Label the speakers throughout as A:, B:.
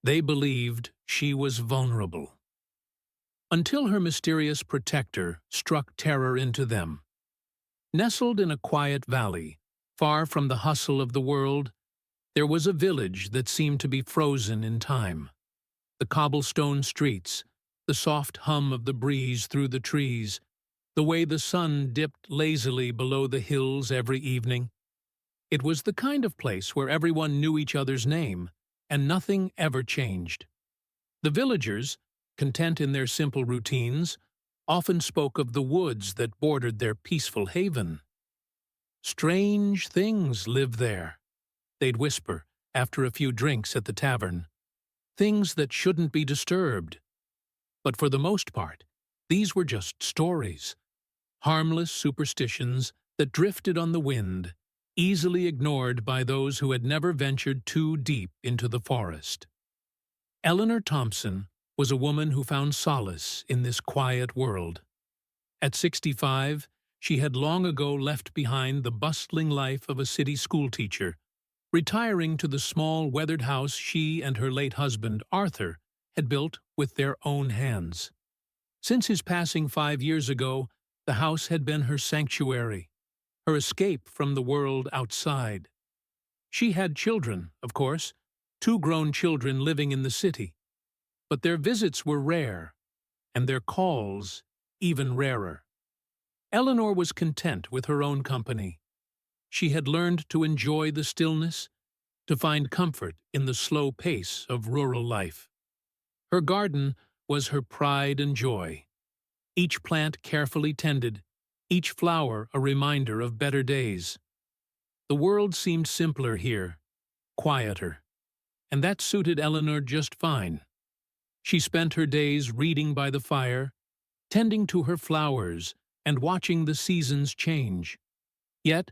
A: They believed she was vulnerable. Until her mysterious protector struck terror into them. Nestled in a quiet valley, far from the hustle of the world, there was a village that seemed to be frozen in time. The cobblestone streets, the soft hum of the breeze through the trees, the way the sun dipped lazily below the hills every evening. It was the kind of place where everyone knew each other's name, and nothing ever changed. The villagers, content in their simple routines, often spoke of the woods that bordered their peaceful haven. Strange things live there, they'd whisper after a few drinks at the tavern. Things that shouldn't be disturbed. But for the most part, these were just stories, harmless superstitions that drifted on the wind, easily ignored by those who had never ventured too deep into the forest. Eleanor Thompson was a woman who found solace in this quiet world. At 65, she had long ago left behind the bustling life of a city schoolteacher, retiring to the small weathered house she and her late husband, Arthur, had built with their own hands. Since his passing 5 years ago, the house had been her sanctuary, her escape from the world outside. She had children, of course, 2 grown children living in the city. But their visits were rare, and their calls even rarer. Eleanor was content with her own company. She had learned to enjoy the stillness, to find comfort in the slow pace of rural life. Her garden was her pride and joy. Each plant carefully tended, each flower a reminder of better days. The world seemed simpler here, quieter, and that suited Eleanor just fine. She spent her days reading by the fire, tending to her flowers, and watching the seasons change. Yet,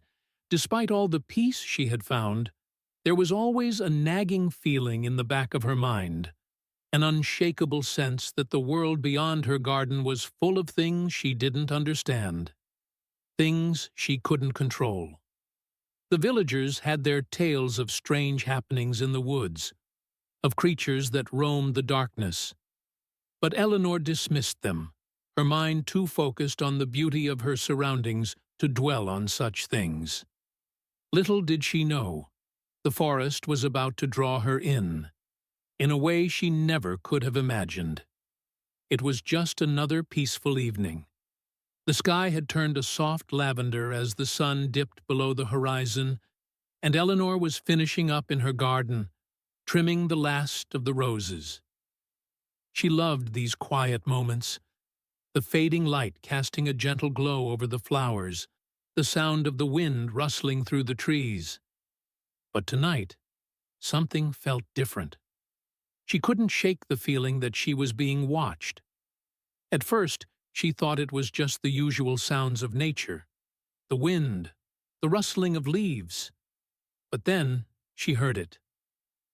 A: despite all the peace she had found, there was always a nagging feeling in the back of her mind, an unshakable sense that the world beyond her garden was full of things she didn't understand, things she couldn't control. The villagers had their tales of strange happenings in the woods, of creatures that roamed the darkness. But Eleanor dismissed them, her mind too focused on the beauty of her surroundings to dwell on such things. Little did she know, the forest was about to draw her in a way she never could have imagined. It was just another peaceful evening. The sky had turned a soft lavender as the sun dipped below the horizon, and Eleanor was finishing up in her garden, trimming the last of the roses. She loved these quiet moments, the fading light casting a gentle glow over the flowers, the sound of the wind rustling through the trees. But tonight, something felt different. She couldn't shake the feeling that she was being watched. At first, she thought it was just the usual sounds of nature, the wind, the rustling of leaves. But then she heard it.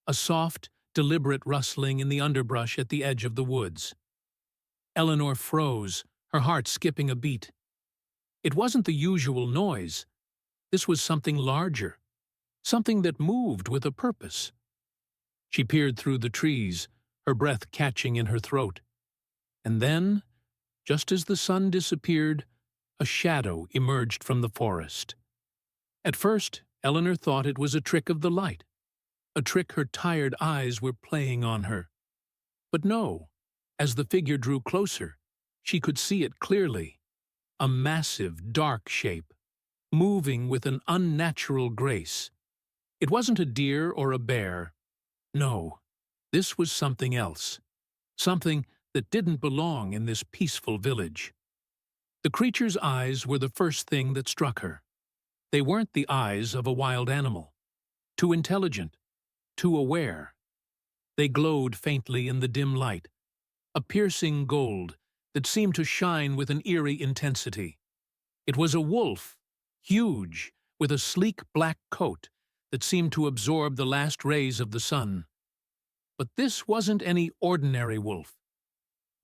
A: A soft, deliberate rustling in the underbrush at the edge of the woods. Eleanor froze, her heart skipping a beat. It wasn't the usual noise. This was something larger, something that moved with a purpose. She peered through the trees, her breath catching in her throat. And then, just as the sun disappeared, a shadow emerged from the forest. At first, Eleanor thought it was a trick of the light, a trick her tired eyes were playing on her. But no, as the figure drew closer, she could see it clearly. A massive, dark shape, moving with an unnatural grace. It wasn't a deer or a bear. No, this was something else. Something that didn't belong in this peaceful village. The creature's eyes were the first thing that struck her. They weren't the eyes of a wild animal. Too intelligent, too aware. They glowed faintly in the dim light, a piercing gold that seemed to shine with an eerie intensity. It was a wolf, huge, with a sleek black coat that seemed to absorb the last rays of the sun. But this wasn't any ordinary wolf.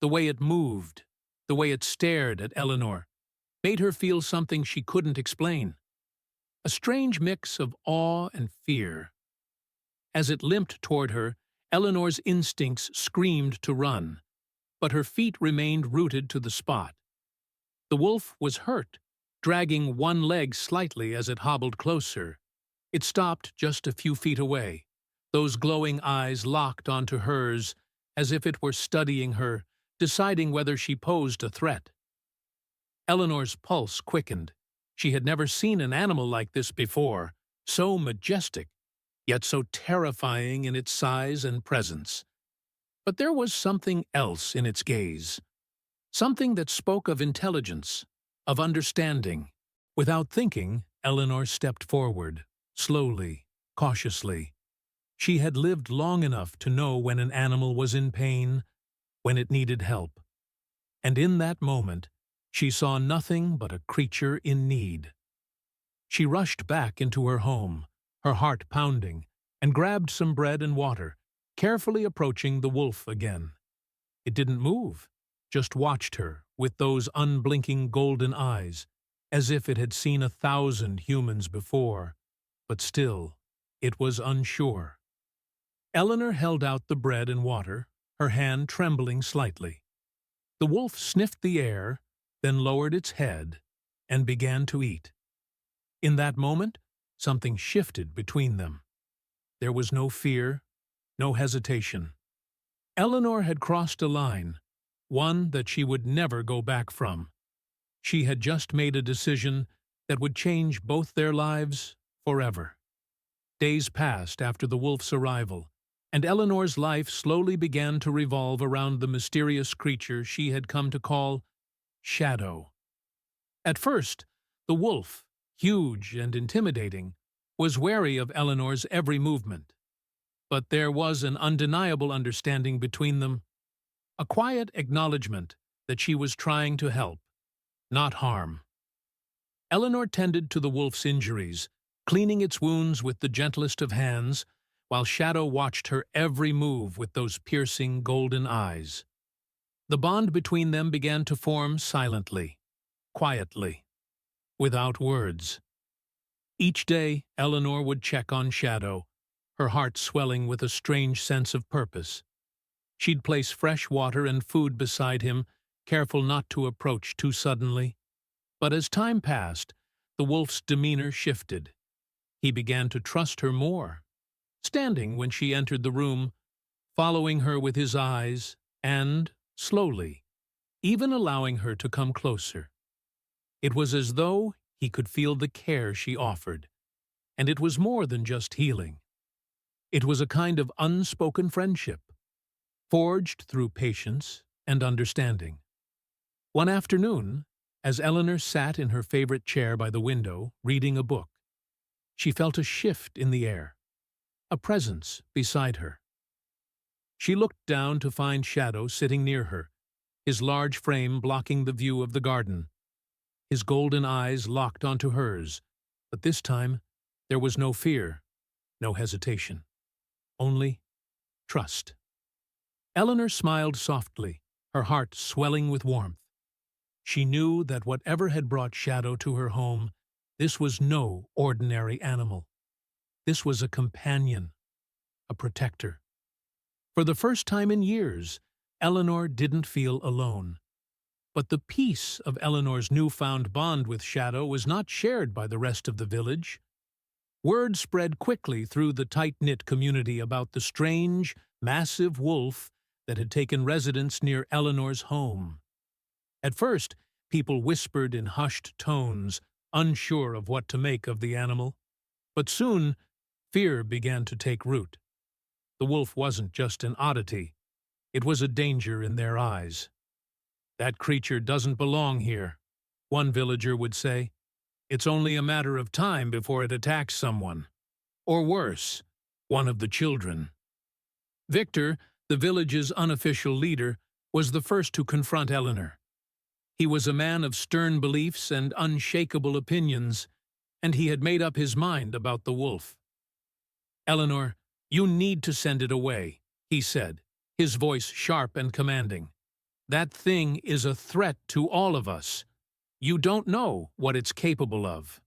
A: The way it moved, the way it stared at Eleanor, made her feel something she couldn't explain. A strange mix of awe and fear. As it limped toward her, Eleanor's instincts screamed to run, but her feet remained rooted to the spot. The wolf was hurt, dragging one leg slightly as it hobbled closer. It stopped just a few feet away, those glowing eyes locked onto hers as if it were studying her, deciding whether she posed a threat. Eleanor's pulse quickened. She had never seen an animal like this before, so majestic, yet so terrifying in its size and presence. But there was something else in its gaze, something that spoke of intelligence, of understanding. Without thinking, Eleanor stepped forward, slowly, cautiously. She had lived long enough to know when an animal was in pain, when it needed help. And in that moment, she saw nothing but a creature in need. She rushed back into her home, her heart pounding, and grabbed some bread and water, carefully approaching the wolf again. It didn't move, just watched her with those unblinking golden eyes, as if it had seen 1,000 humans before, but still, it was unsure. Eleanor held out the bread and water, her hand trembling slightly. The wolf sniffed the air, then lowered its head and began to eat. In that moment, something shifted between them. There was no fear, no hesitation. Eleanor had crossed a line, one that she would never go back from. She had just made a decision that would change both their lives forever. Days passed after the wolf's arrival, and Eleanor's life slowly began to revolve around the mysterious creature she had come to call Shadow. At first, the wolf, huge and intimidating, was wary of Eleanor's every movement. But there was an undeniable understanding between them, a quiet acknowledgement that she was trying to help, not harm. Eleanor tended to the wolf's injuries, cleaning its wounds with the gentlest of hands, while Shadow watched her every move with those piercing golden eyes. The bond between them began to form silently, quietly, without words. Each day, Eleanor would check on Shadow, her heart swelling with a strange sense of purpose. She'd place fresh water and food beside him, careful not to approach too suddenly. But as time passed, the wolf's demeanor shifted. He began to trust her more, standing when she entered the room, following her with his eyes, and, slowly, even allowing her to come closer. It was as though he could feel the care she offered, and it was more than just healing. It was a kind of unspoken friendship, forged through patience and understanding. One afternoon, as Eleanor sat in her favorite chair by the window, reading a book, she felt a shift in the air, a presence beside her. She looked down to find Shadow sitting near her, his large frame blocking the view of the garden. His golden eyes locked onto hers, but this time there was no fear, no hesitation, only trust. Eleanor smiled softly, her heart swelling with warmth. She knew that whatever had brought Shadow to her home, this was no ordinary animal. This was a companion, a protector. For the first time in years, Eleanor didn't feel alone. But the peace of Eleanor's newfound bond with Shadow was not shared by the rest of the village. Word spread quickly through the tight-knit community about the strange, massive wolf that had taken residence near Eleanor's home. At first, people whispered in hushed tones, unsure of what to make of the animal. But soon, fear began to take root. The wolf wasn't just an oddity. It was a danger in their eyes. "That creature doesn't belong here," one villager would say. "It's only a matter of time before it attacks someone. Or worse, one of the children." Victor, the village's unofficial leader, was the first to confront Eleanor. He was a man of stern beliefs and unshakable opinions, and he had made up his mind about the wolf. "Eleanor, you need to send it away," he said, his voice sharp and commanding. "That thing is a threat to all of us. You don't know what it's capable of."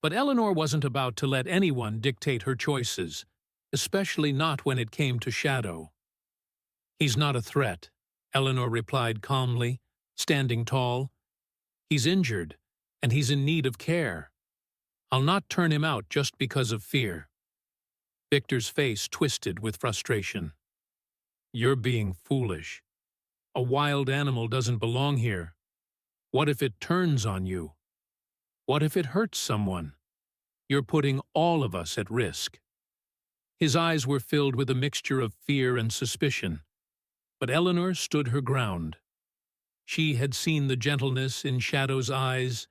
A: But Eleanor wasn't about to let anyone dictate her choices. especially not when it came to Shadow. "He's not a threat," Eleanor replied calmly, standing tall. "He's injured, and he's in need of care. I'll not turn him out just because of fear." Victor's face twisted with frustration. "You're being foolish. A wild animal doesn't belong here. What if it turns on you? What if it hurts someone? You're putting all of us at risk." His eyes were filled with a mixture of fear and suspicion, but Eleanor stood her ground. She had seen the gentleness in Shadow's eyes,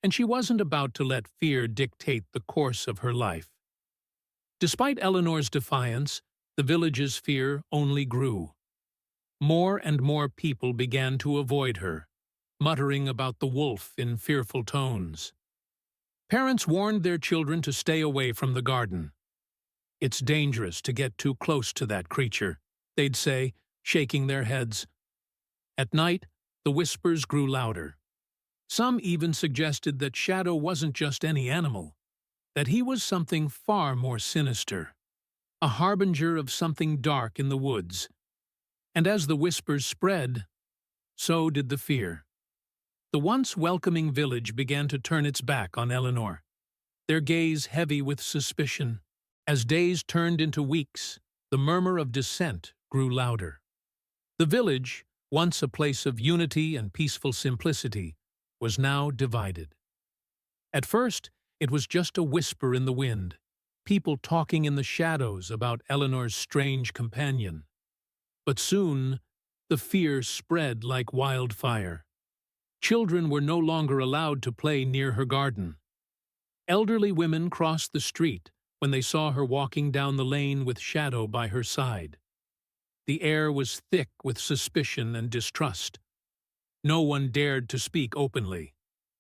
A: and she wasn't about to let fear dictate the course of her life. Despite Eleanor's defiance, the village's fear only grew. More and more people began to avoid her, muttering about the wolf in fearful tones. Parents warned their children to stay away from the garden. "It's dangerous to get too close to that creature," they'd say, shaking their heads. At night, the whispers grew louder. Some even suggested that Shadow wasn't just any animal, that he was something far more sinister, a harbinger of something dark in the woods. And as the whispers spread, so did the fear. The once welcoming village began to turn its back on Eleanor, their gaze heavy with suspicion. As days turned into weeks, the murmur of dissent grew louder. The village, once a place of unity and peaceful simplicity, was now divided. At first, it was just a whisper in the wind, people talking in the shadows about Eleanor's strange companion. But soon, the fear spread like wildfire. Children were no longer allowed to play near her garden. Elderly women crossed the street when they saw her walking down the lane with Shadow by her side. The air was thick with suspicion and distrust. No one dared to speak openly,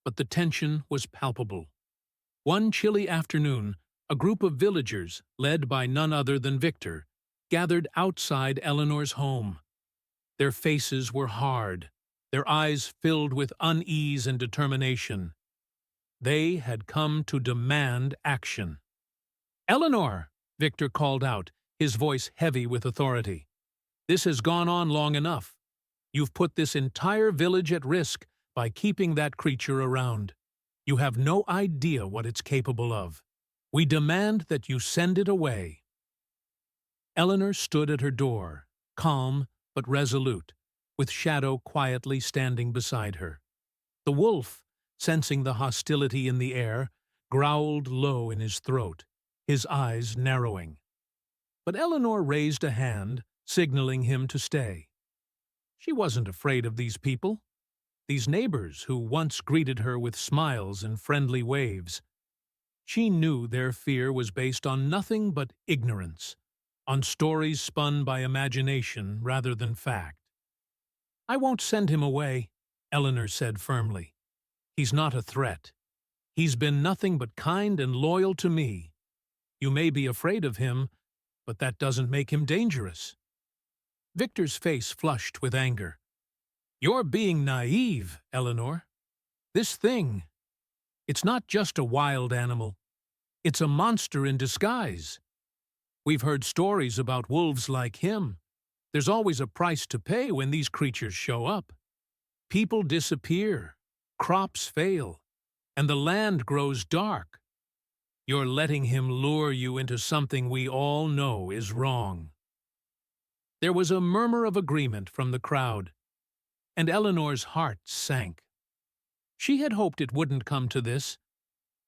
A: but the tension was palpable. One chilly afternoon, a group of villagers, led by none other than Victor, gathered outside Eleanor's home. Their faces were hard, their eyes filled with unease and determination. They had come to demand action. "Eleanor!" Victor called out, his voice heavy with authority. "This has gone on long enough. You've put this entire village at risk by keeping that creature around. You have no idea what it's capable of. We demand that you send it away." Eleanor stood at her door, calm but resolute, with Shadow quietly standing beside her. The wolf, sensing the hostility in the air, growled low in his throat, his eyes narrowing. But Eleanor raised a hand, signaling him to stay. She wasn't afraid of these people, these neighbors who once greeted her with smiles and friendly waves. She knew their fear was based on nothing but ignorance, on stories spun by imagination rather than fact. "I won't send him away," Eleanor said firmly. "He's not a threat. He's been nothing but kind and loyal to me. You may be afraid of him, but that doesn't make him dangerous." Victor's face flushed with anger. "You're being naive, Eleanor. This thing, it's not just a wild animal. It's a monster in disguise. We've heard stories about wolves like him. There's always a price to pay when these creatures show up. People disappear, crops fail, and the land grows dark. You're letting him lure you into something we all know is wrong." There was a murmur of agreement from the crowd, and Eleanor's heart sank. She had hoped it wouldn't come to this.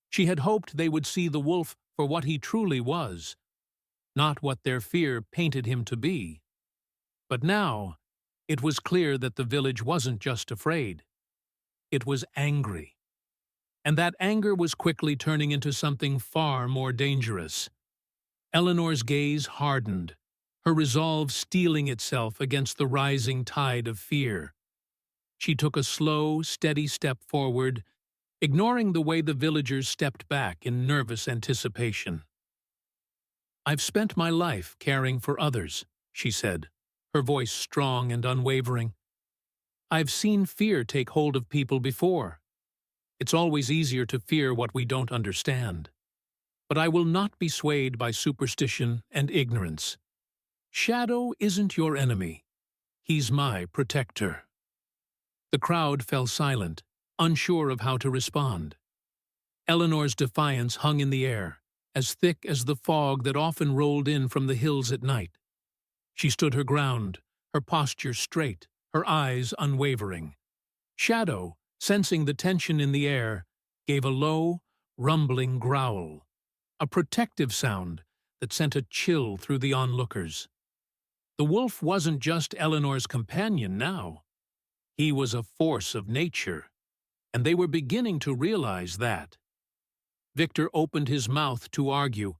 A: She had hoped they would see the wolf for what he truly was, not what their fear painted him to be. But now, it was clear that the village wasn't just afraid. It was angry. And that anger was quickly turning into something far more dangerous. Eleanor's gaze hardened, her resolve steeling itself against the rising tide of fear. She took a slow, steady step forward, ignoring the way the villagers stepped back in nervous anticipation. "I've spent my life caring for others," she said, her voice strong and unwavering. "I've seen fear take hold of people before. It's always easier to fear what we don't understand. but I will not be swayed by superstition and ignorance. Shadow isn't your enemy. He's my protector." The crowd fell silent, unsure of how to respond. Eleanor's defiance hung in the air, as thick as the fog that often rolled in from the hills at night. She stood her ground, her posture straight, her eyes unwavering. Shadow, sensing the tension in the air, gave a low, rumbling growl, a protective sound that sent a chill through the onlookers. The wolf wasn't just Eleanor's companion now. He was a force of nature, and they were beginning to realize that. Victor opened his mouth to argue,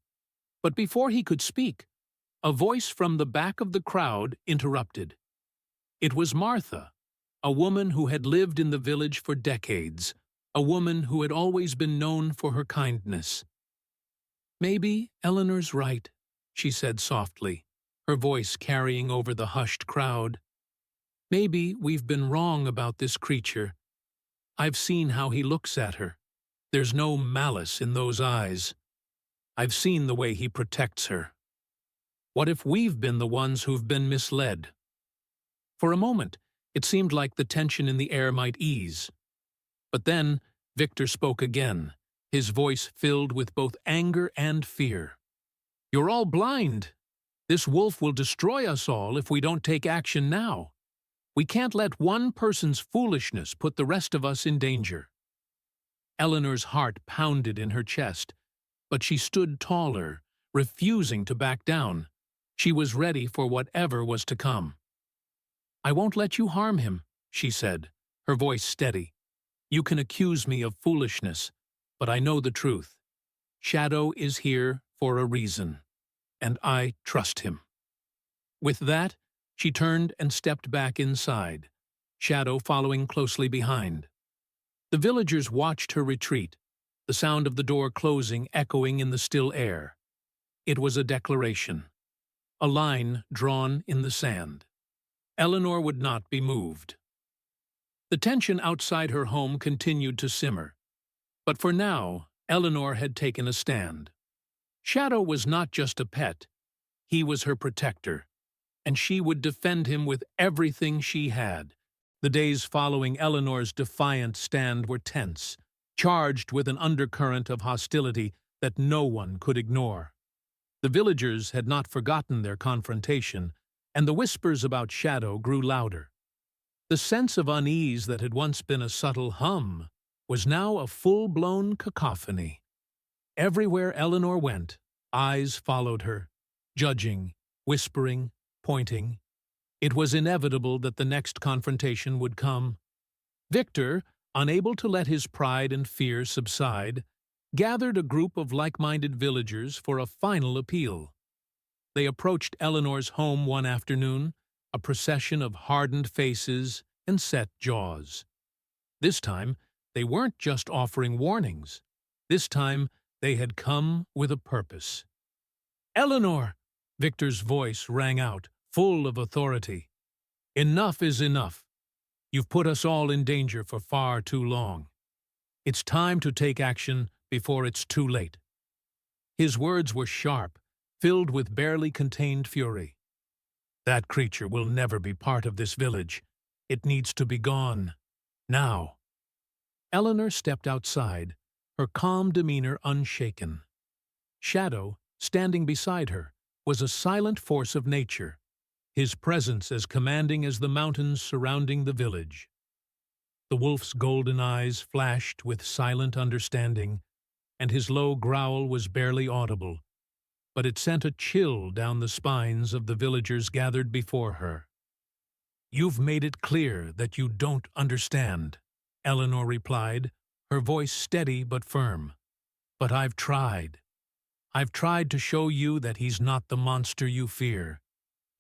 A: but before he could speak, a voice from the back of the crowd interrupted. It was Martha, a woman who had lived in the village for decades, a woman who had always been known for her kindness. "Maybe Eleanor's right," she said softly, her voice carrying over the hushed crowd. "Maybe we've been wrong about this creature. I've seen how he looks at her. There's no malice in those eyes. I've seen the way he protects her. What if we've been the ones who've been misled?" For a moment, it seemed like the tension in the air might ease. But then, Victor spoke again, his voice filled with both anger and fear. "You're all blind. This wolf will destroy us all if we don't take action now. We can't let one person's foolishness put the rest of us in danger." Eleanor's heart pounded in her chest, but she stood taller, refusing to back down. She was ready for whatever was to come. "I won't let you harm him," she said, her voice steady. "You can accuse me of foolishness, but I know the truth. Shadow is here for a reason, and I trust him." With that, she turned and stepped back inside, Shadow following closely behind. The villagers watched her retreat, the sound of the door closing echoing in the still air. It was a declaration, a line drawn in the sand. Eleanor would not be moved. The tension outside her home continued to simmer, but for now, Eleanor had taken a stand. Shadow was not just a pet, he was her protector, and she would defend him with everything she had. The days following Eleanor's defiant stand were tense, charged with an undercurrent of hostility that no one could ignore. The villagers had not forgotten their confrontation, and the whispers about Shadow grew louder. The sense of unease that had once been a subtle hum was now a full-blown cacophony. Everywhere Eleanor went, eyes followed her, judging, whispering, pointing. It was inevitable that the next confrontation would come. Victor, unable to let his pride and fear subside, gathered a group of like-minded villagers for a final appeal. They approached Eleanor's home one afternoon, a procession of hardened faces and set jaws. This time, they weren't just offering warnings. This time, they had come with a purpose. "Eleanor!" Victor's voice rang out, full of authority. "Enough is enough. You've put us all in danger for far too long. It's time to take action before it's too late." His words were sharp, filled with barely contained fury. "That creature will never be part of this village. It needs to be gone. Now." Eleanor stepped outside, her calm demeanor unshaken. Shadow, standing beside her, was a silent force of nature, his presence as commanding as the mountains surrounding the village. The wolf's golden eyes flashed with silent understanding, and his low growl was barely audible, but it sent a chill down the spines of the villagers gathered before her. "You've made it clear that you don't understand," Eleanor replied, her voice steady but firm. "But I've tried. I've tried to show you that he's not the monster you fear.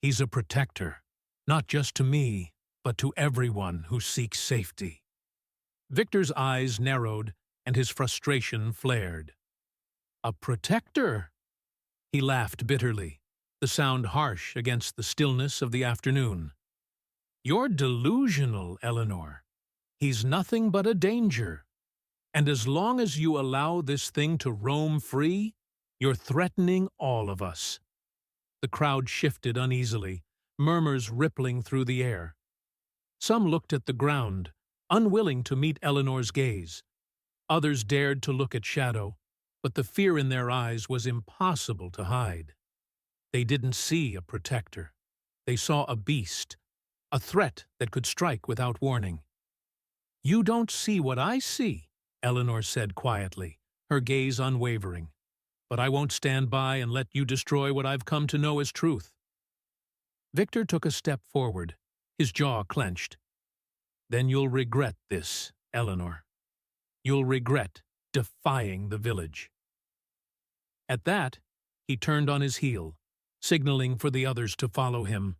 A: He's a protector, not just to me, but to everyone who seeks safety." Victor's eyes narrowed and his frustration flared. "A protector?" He laughed bitterly, the sound harsh against the stillness of the afternoon. "You're delusional, Eleanor. He's nothing but a danger. And as long as you allow this thing to roam free, You're threatening all of us." The crowd shifted uneasily, murmurs rippling through the air. Some looked at the ground, unwilling to meet Eleanor's gaze. Others dared to look at Shadow, but the fear in their eyes was impossible to hide. They didn't see a protector. They saw a beast, a threat that could strike without warning. "You don't see what I see," Eleanor said quietly, her gaze unwavering. "But I won't stand by and let you destroy what I've come to know as truth." Victor took a step forward, his jaw clenched. "Then you'll regret this, Eleanor. You'll regret defying the village." At that, he turned on his heel, signaling for the others to follow him.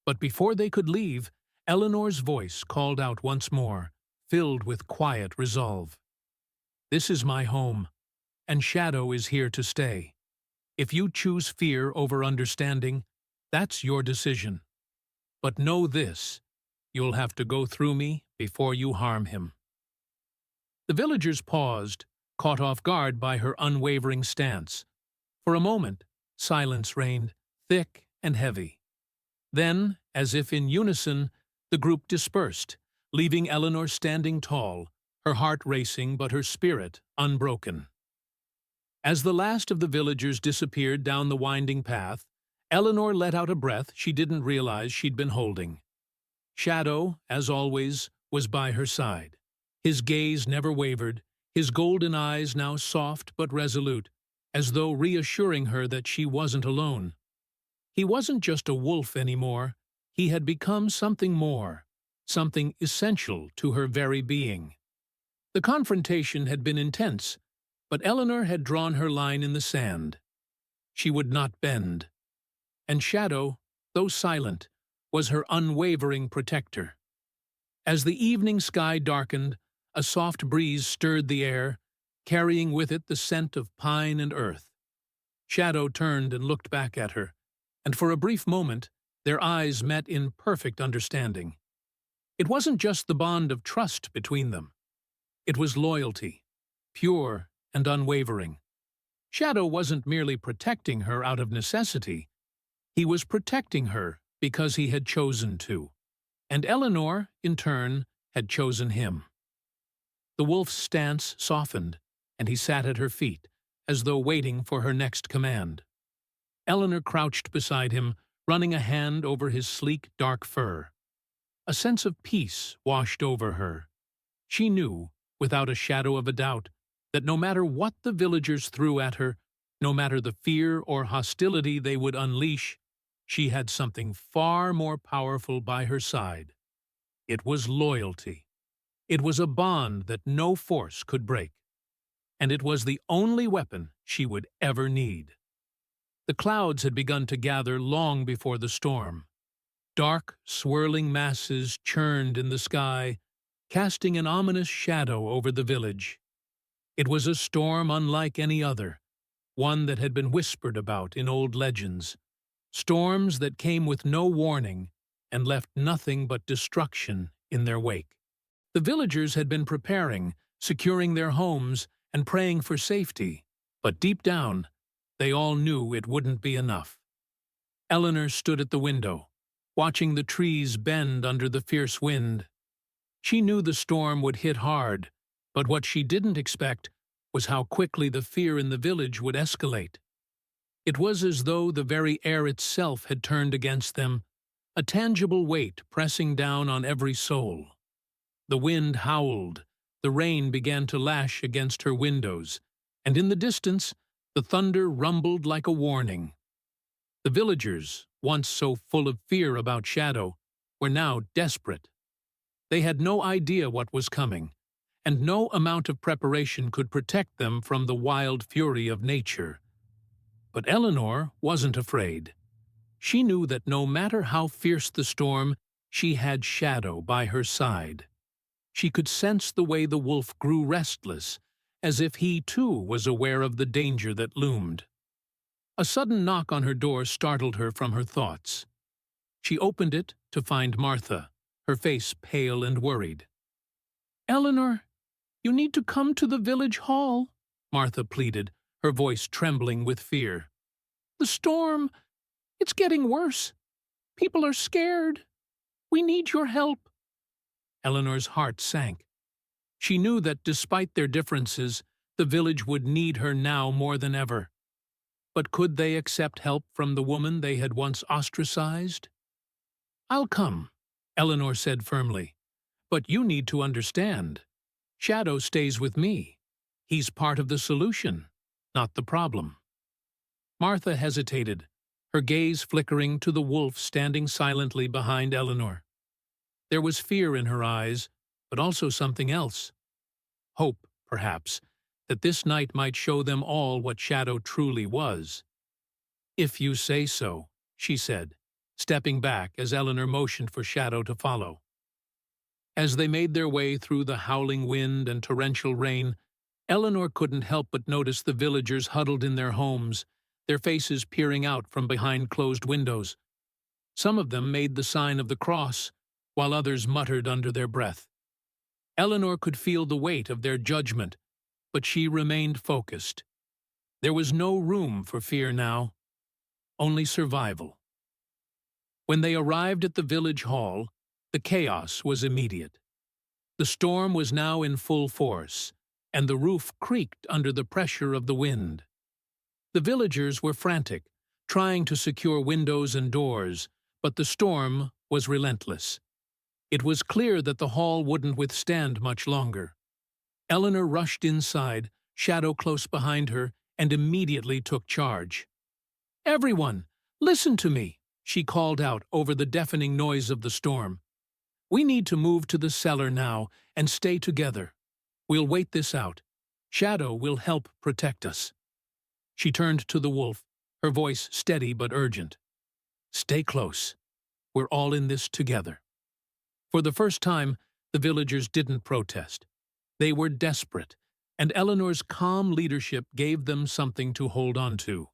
A: But before they could leave, Eleanor's voice called out once more, filled with quiet resolve. "This is my home, and Shadow is here to stay. If you choose fear over understanding, that's your decision. But know this, you'll have to go through me before you harm him." The villagers paused, caught off guard by her unwavering stance. For a moment, silence reigned, thick and heavy. Then, as if in unison, the group dispersed, leaving Eleanor standing tall, her heart racing but her spirit unbroken. As the last of the villagers disappeared down the winding path, Eleanor let out a breath she didn't realize she'd been holding. Shadow, as always, was by her side. His gaze never wavered, his golden eyes now soft but resolute, as though reassuring her that she wasn't alone. He wasn't just a wolf anymore, he had become something more, something essential to her very being. The confrontation had been intense, but Eleanor had drawn her line in the sand. She would not bend. And Shadow, though silent, was her unwavering protector. As the evening sky darkened, a soft breeze stirred the air, carrying with it the scent of pine and earth. Shadow turned and looked back at her, and for a brief moment their eyes met in perfect understanding. It wasn't just the bond of trust between them. It was loyalty, pure and unwavering. Shadow wasn't merely protecting her out of necessity. He was protecting her because he had chosen to, and Eleanor, in turn, had chosen him. The wolf's stance softened, and he sat at her feet, as though waiting for her next command. Eleanor crouched beside him, running a hand over his sleek, dark fur. A sense of peace washed over her. She knew, without a shadow of a doubt, that no matter what the villagers threw at her, no matter the fear or hostility they would unleash, she had something far more powerful by her side. It was loyalty. It was a bond that no force could break. And it was the only weapon she would ever need. The clouds had begun to gather long before the storm. Dark, swirling masses churned in the sky, casting an ominous shadow over the village. It was a storm unlike any other, one that had been whispered about in old legends. Storms that came with no warning and left nothing but destruction in their wake. The villagers had been preparing, securing their homes, and praying for safety, but deep down, they all knew it wouldn't be enough. Eleanor stood at the window, watching the trees bend under the fierce wind. She knew the storm would hit hard, but what she didn't expect was how quickly the fear in the village would escalate. It was as though the very air itself had turned against them, a tangible weight pressing down on every soul. The wind howled, the rain began to lash against her windows, and in the distance, the thunder rumbled like a warning. The villagers, once so full of fear about Shadow, were now desperate. They had no idea what was coming, and no amount of preparation could protect them from the wild fury of nature. But Eleanor wasn't afraid. She knew that no matter how fierce the storm, she had Shadow by her side. She could sense the way the wolf grew restless, as if he too was aware of the danger that loomed. A sudden knock on her door startled her from her thoughts. She opened it to find Martha, her face pale and worried. "Eleanor, you need to come to the village hall," Martha pleaded, her voice trembling with fear. "The storm, it's getting worse. People are scared. We need your help." Eleanor's heart sank. She knew that despite their differences, the village would need her now more than ever. But could they accept help from the woman they had once ostracized? "I'll come," Eleanor said firmly. "But you need to understand. Shadow stays with me. He's part of the solution, not the problem." Martha hesitated, her gaze flickering to the wolf standing silently behind Eleanor. There was fear in her eyes, but also something else. Hope, perhaps, that this night might show them all what Shadow truly was. "If you say so," she said, stepping back as Eleanor motioned for Shadow to follow. As they made their way through the howling wind and torrential rain, Eleanor couldn't help but notice the villagers huddled in their homes, their faces peering out from behind closed windows. Some of them made the sign of the cross, while others muttered under their breath. Eleanor could feel the weight of their judgment, but she remained focused. There was no room for fear now, only survival. When they arrived at the village hall, the chaos was immediate. The storm was now in full force, and the roof creaked under the pressure of the wind. The villagers were frantic, trying to secure windows and doors, but the storm was relentless. It was clear that the hall wouldn't withstand much longer. Eleanor rushed inside, Shadow close behind her, and immediately took charge. "Everyone, listen to me," she called out over the deafening noise of the storm. "We need to move to the cellar now and stay together. We'll wait this out. Shadow will help protect us." She turned to the wolf, her voice steady but urgent. "Stay close. We're all in this together." For the first time, the villagers didn't protest. They were desperate, and Eleanor's calm leadership gave them something to hold on to.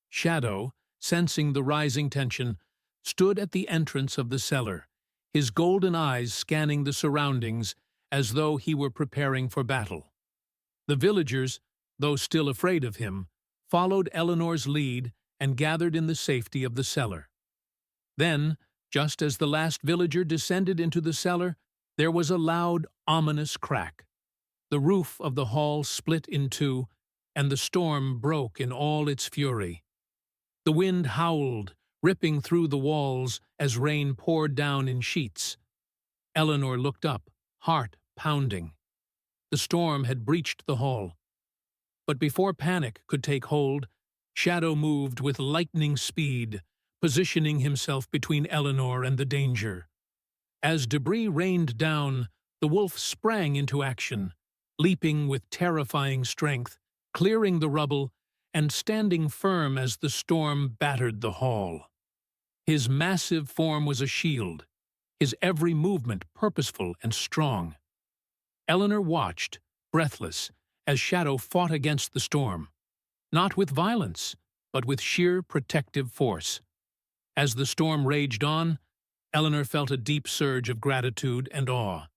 A: Shadow, sensing the rising tension, stood at the entrance of the cellar, his golden eyes scanning the surroundings as though he were preparing for battle. The villagers, though still afraid of him, followed Eleanor's lead and gathered in the safety of the cellar. Then, just as the last villager descended into the cellar, there was a loud, ominous crack. The roof of the hall split in two, and the storm broke in all its fury. The wind howled, ripping through the walls as rain poured down in sheets. Eleanor looked up, heart pounding. The storm had breached the hall. But before panic could take hold, Shadow moved with lightning speed, positioning himself between Eleanor and the danger. As debris rained down, the wolf sprang into action, leaping with terrifying strength, clearing the rubble, and standing firm as the storm battered the hall. His massive form was a shield, his every movement purposeful and strong. Eleanor watched, breathless, as Shadow fought against the storm, not with violence, but with sheer protective force. As the storm raged on, Eleanor felt a deep surge of gratitude and awe.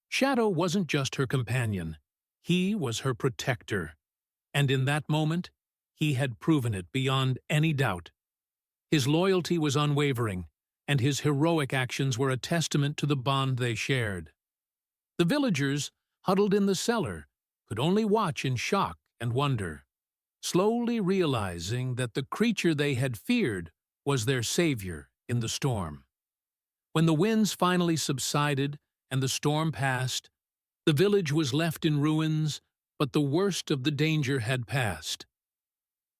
A: Shadow wasn't just her companion, he was her protector, and in that moment, he had proven it beyond any doubt. His loyalty was unwavering, and his heroic actions were a testament to the bond they shared. The villagers, huddled in the cellar, could only watch in shock and wonder, slowly realizing that the creature they had feared was their savior in the storm. When the winds finally subsided and the storm passed, the village was left in ruins, but the worst of the danger had passed.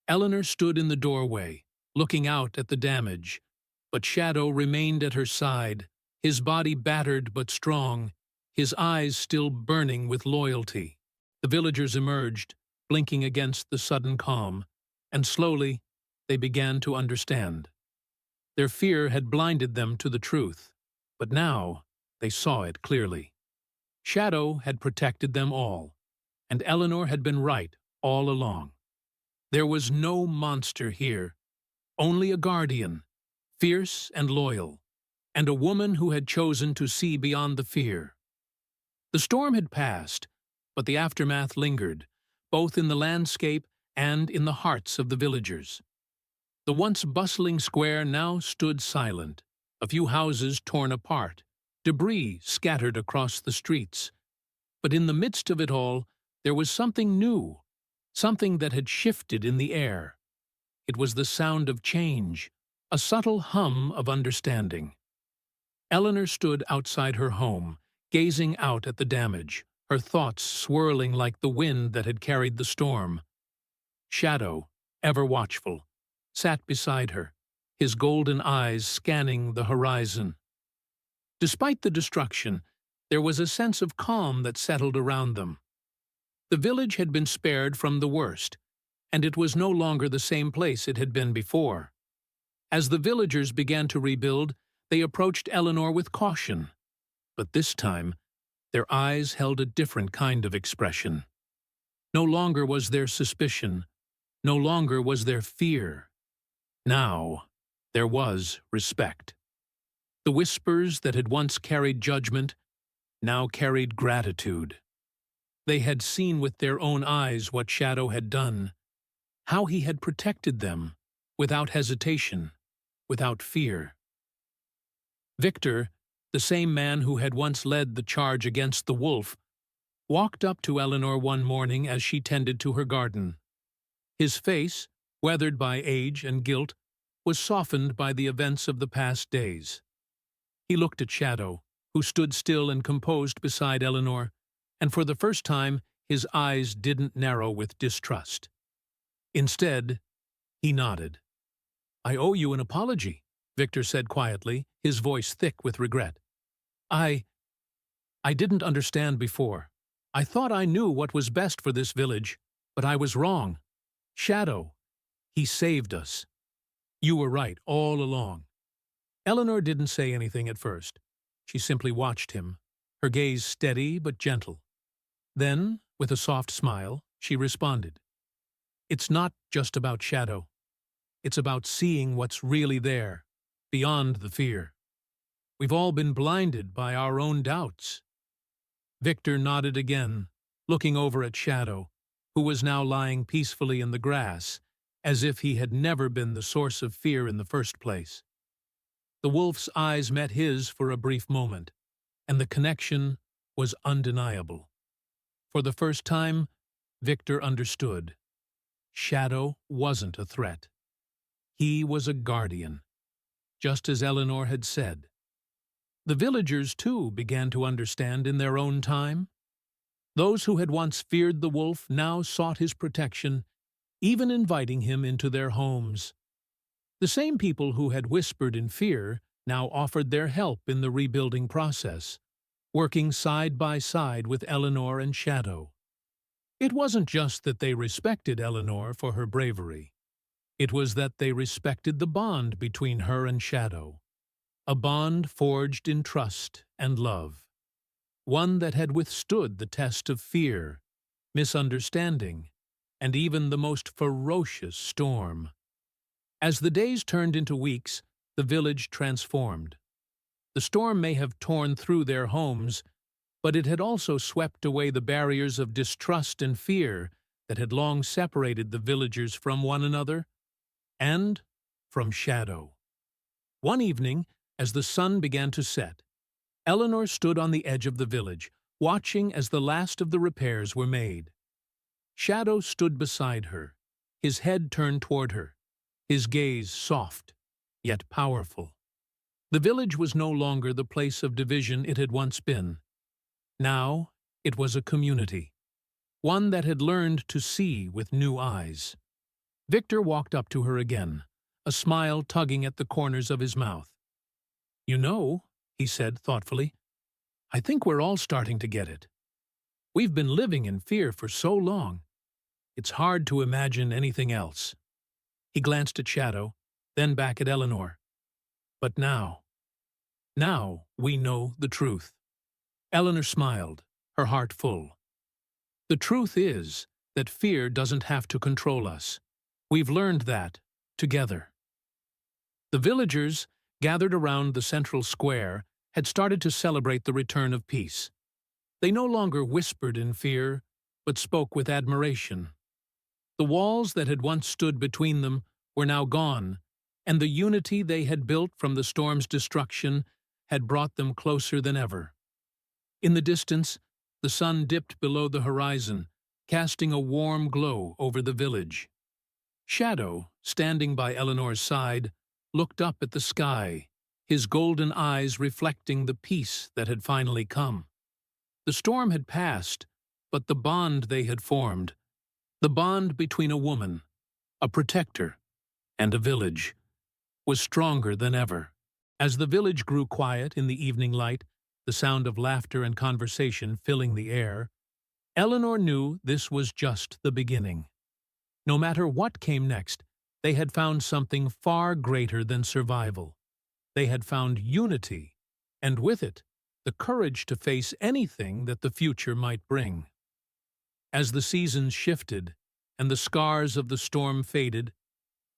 A: Eleanor stood in the doorway, looking out at the damage, but Shadow remained at her side, his body battered but strong, his eyes still burning with loyalty. The villagers emerged, blinking against the sudden calm, and slowly they began to understand. Their fear had blinded them to the truth, but now they saw it clearly. Shadow had protected them all, and Eleanor had been right all along. There was no monster here, only a guardian, fierce and loyal, and a woman who had chosen to see beyond the fear. The storm had passed, but the aftermath lingered, both in the landscape and in the hearts of the villagers. The once bustling square now stood silent, a few houses torn apart, debris scattered across the streets. But in the midst of it all, there was something new, something that had shifted in the air. It was the sound of change, a subtle hum of understanding. Eleanor stood outside her home, gazing out at the damage, her thoughts swirling like the wind that had carried the storm. Shadow, ever watchful, sat beside her, his golden eyes scanning the horizon. Despite the destruction, there was a sense of calm that settled around them. The village had been spared from the worst, and it was no longer the same place it had been before. As the villagers began to rebuild, they approached Eleanor with caution. But this time, their eyes held a different kind of expression. No longer was there suspicion, no longer was there fear. Now, there was respect. The whispers that had once carried judgment now carried gratitude. They had seen with their own eyes what Shadow had done, how he had protected them, without hesitation, without fear. Victor, the same man who had once led the charge against the wolf, walked up to Eleanor one morning as she tended to her garden. His face, weathered by age and guilt, was softened by the events of the past days. He looked at Shadow, who stood still and composed beside Eleanor, and for the first time his eyes didn't narrow with distrust. Instead, he nodded. "I owe you an apology," Victor said quietly, his voice thick with regret. I didn't understand before. I thought I knew what was best for this village, but I was wrong. Shadow, he saved us. You were right all along." Eleanor didn't say anything at first. She simply watched him, her gaze steady but gentle. Then, with a soft smile, she responded, "It's not just about Shadow. It's about seeing what's really there, beyond the fear. We've all been blinded by our own doubts." Victor nodded again, looking over at Shadow, who was now lying peacefully in the grass, as if he had never been the source of fear in the first place. The wolf's eyes met his for a brief moment, and the connection was undeniable. For the first time, Victor understood. Shadow wasn't a threat. He was a guardian, just as Eleanor had said. The villagers, too, began to understand in their own time. Those who had once feared the wolf now sought his protection, even inviting him into their homes. The same people who had whispered in fear now offered their help in the rebuilding process, working side by side with Eleanor and Shadow. It wasn't just that they respected Eleanor for her bravery. It was that they respected the bond between her and Shadow, a bond forged in trust and love, one that had withstood the test of fear, misunderstanding, and even the most ferocious storm. As the days turned into weeks, the village transformed. The storm may have torn through their homes, but it had also swept away the barriers of distrust and fear that had long separated the villagers from one another and from Shadow. One evening, as the sun began to set, Eleanor stood on the edge of the village, watching as the last of the repairs were made. Shadow stood beside her, his head turned toward her, his gaze soft, yet powerful. The village was no longer the place of division it had once been. Now it was a community, one that had learned to see with new eyes. Victor walked up to her again, a smile tugging at the corners of his mouth. "You know," he said thoughtfully, "I think we're all starting to get it. We've been living in fear for so long. It's hard to imagine anything else." He glanced at Shadow, then back at Eleanor. "But now we know the truth." Eleanor smiled, her heart full. "The truth is that fear doesn't have to control us. We've learned that together." The villagers, gathered around the central square, had started to celebrate the return of peace. They no longer whispered in fear, but spoke with admiration. The walls that had once stood between them were now gone, and the unity they had built from the storm's destruction had brought them closer than ever. In the distance, the sun dipped below the horizon, casting a warm glow over the village. Shadow, standing by Eleanor's side, looked up at the sky, his golden eyes reflecting the peace that had finally come. The storm had passed, but the bond they had formed, the bond between a woman, a protector, and a village, was stronger than ever. As the village grew quiet in the evening light, the sound of laughter and conversation filling the air, Eleanor knew this was just the beginning. No matter what came next, they had found something far greater than survival. They had found unity, and with it, the courage to face anything that the future might bring. As the seasons shifted and the scars of the storm faded,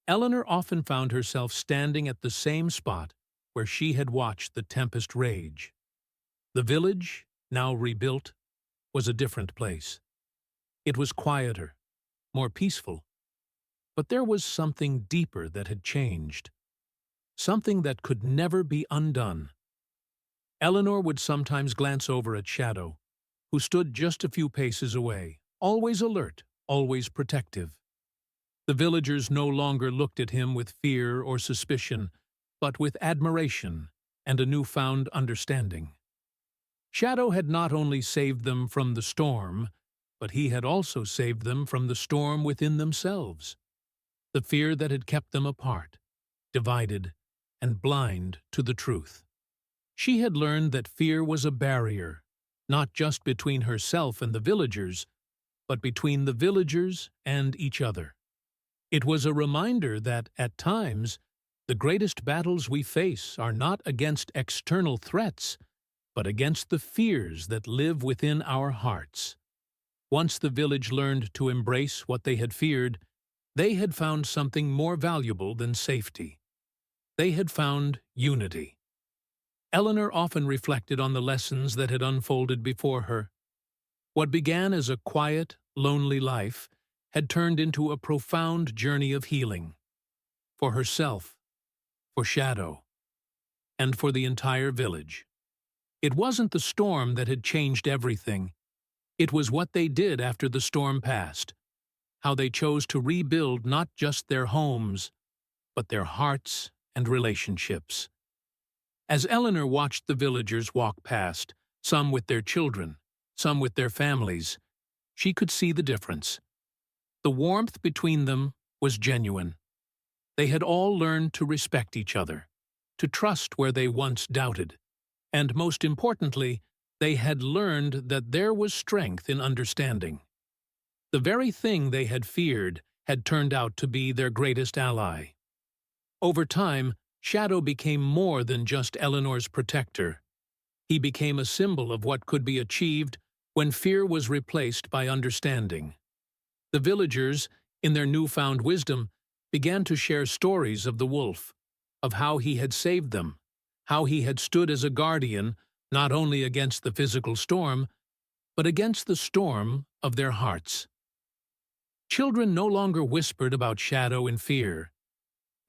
A: Eleanor often found herself standing at the same spot where she had watched the tempest rage. The village, now rebuilt, was a different place. It was quieter, more peaceful, but there was something deeper that had changed, something that could never be undone. Eleanor would sometimes glance over at Shadow, who stood just a few paces away, always alert, always protective. The villagers no longer looked at him with fear or suspicion, but with admiration and a newfound understanding. Shadow had not only saved them from the storm, but he had also saved them from the storm within themselves, the fear that had kept them apart, divided, and blind to the truth. She had learned that fear was a barrier, not just between herself and the villagers, but between the villagers and each other. It was a reminder that, at times, the greatest battles we face are not against external threats, but against the fears that live within our hearts. Once the village learned to embrace what they had feared, they had found something more valuable than safety. They had found unity. Eleanor often reflected on the lessons that had unfolded before her. What began as a quiet, lonely life had turned into a profound journey of healing. For herself, for Shadow, and for the entire village. It wasn't the storm that had changed everything. It was what they did after the storm passed, how they chose to rebuild not just their homes, but their hearts and relationships. As Eleanor watched the villagers walk past, some with their children, some with their families, she could see the difference. The warmth between them was genuine. They had all learned to respect each other, to trust where they once doubted, and most importantly, they had learned that there was strength in understanding. The very thing they had feared had turned out to be their greatest ally. Over time, Shadow became more than just Eleanor's protector. He became a symbol of what could be achieved when fear was replaced by understanding. The villagers, in their newfound wisdom, began to share stories of the wolf, of how he had saved them, how he had stood as a guardian not only against the physical storm, but against the storm of their hearts. Children no longer whispered about Shadow in fear.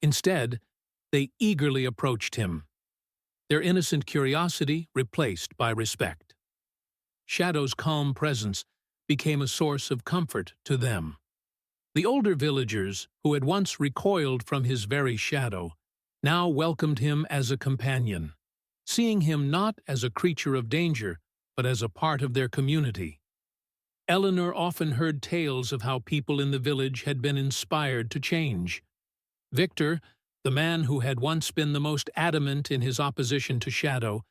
A: Instead, they eagerly approached him, their innocent curiosity replaced by respect. Shadow's calm presence became a source of comfort to them. The older villagers, who had once recoiled from his very shadow, now welcomed him as a companion, seeing him not as a creature of danger, but as a part of their community. Eleanor often heard tales of how people in the village had been inspired to change. Victor, the man who had once been the most adamant in his opposition to Shadow,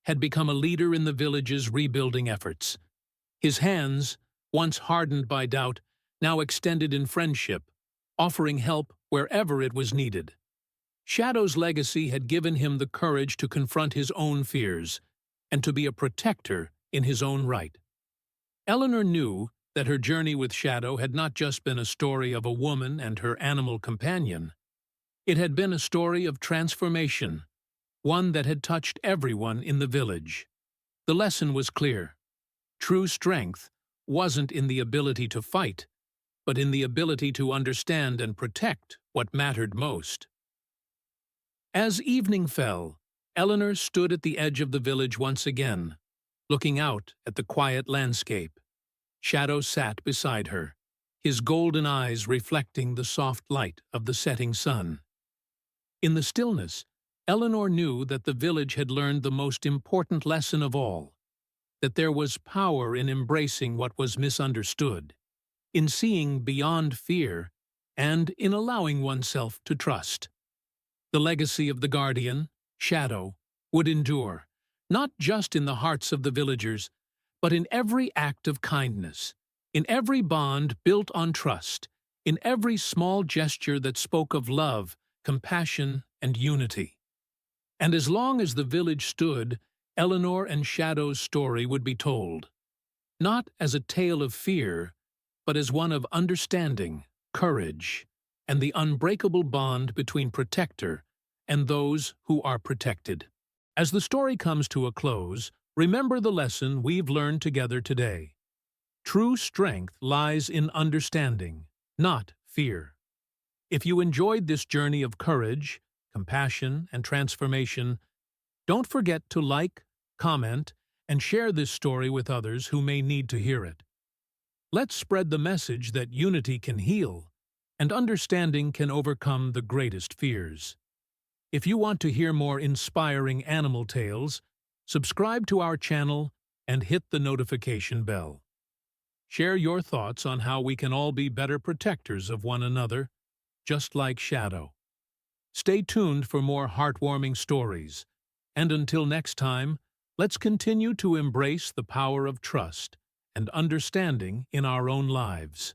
A: had become a leader in the village's rebuilding efforts. His hands, once hardened by doubt, now extended in friendship, offering help wherever it was needed. Shadow's legacy had given him the courage to confront his own fears and to be a protector in his own right. Eleanor knew that her journey with Shadow had not just been a story of a woman and her animal companion. It had been a story of transformation, one that had touched everyone in the village. The lesson was clear. True strength wasn't in the ability to fight, but in the ability to understand and protect what mattered most. As evening fell, Eleanor stood at the edge of the village once again, looking out at the quiet landscape. Shadow sat beside her, his golden eyes reflecting the soft light of the setting sun. In the stillness, Eleanor knew that the village had learned the most important lesson of all, that there was power in embracing what was misunderstood, in seeing beyond fear, and in allowing oneself to trust. The legacy of the guardian, Shadow, would endure, not just in the hearts of the villagers, but in every act of kindness, in every bond built on trust, in every small gesture that spoke of love, compassion, and unity. And as long as the village stood, Eleanor and Shadow's story would be told, not as a tale of fear, but as one of understanding, courage, and the unbreakable bond between protector and those who are protected. As the story comes to a close, remember the lesson we've learned together today. True strength lies in understanding, not fear. If you enjoyed this journey of courage, compassion, and transformation, don't forget to like, comment, and share this story with others who may need to hear it. Let's spread the message that unity can heal, and understanding can overcome the greatest fears. If you want to hear more inspiring animal tales, subscribe to our channel and hit the notification bell. Share your thoughts on how we can all be better protectors of one another, just like Shadow. Stay tuned for more heartwarming stories, and until next time, let's continue to embrace the power of trust and understanding in our own lives.